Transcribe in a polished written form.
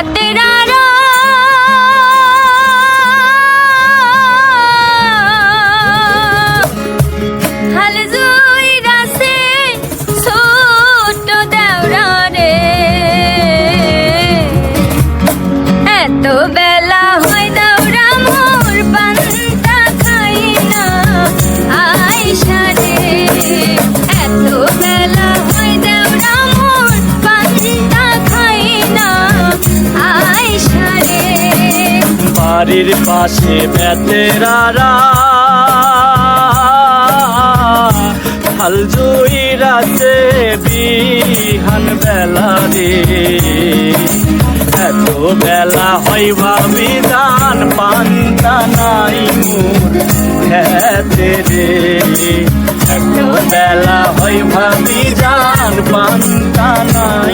বেতেরারা হাল জুইরাছে ছোট দেওরা রে এত বেলা হয় দেওরা মোর পান্তা খাই না আইসা রে এত বেলা হয় দেওরা মোর পান্তা খাই না আইসা রে বাড়ির পাশে বেতেরারা হাল জুইরাছে বিহান বেলা রে এত বেলা হয় ভাবি ধান পান্তা নাই মোর খেতে রে এত বেলা হয় ভাবি ধান পান্তা নাই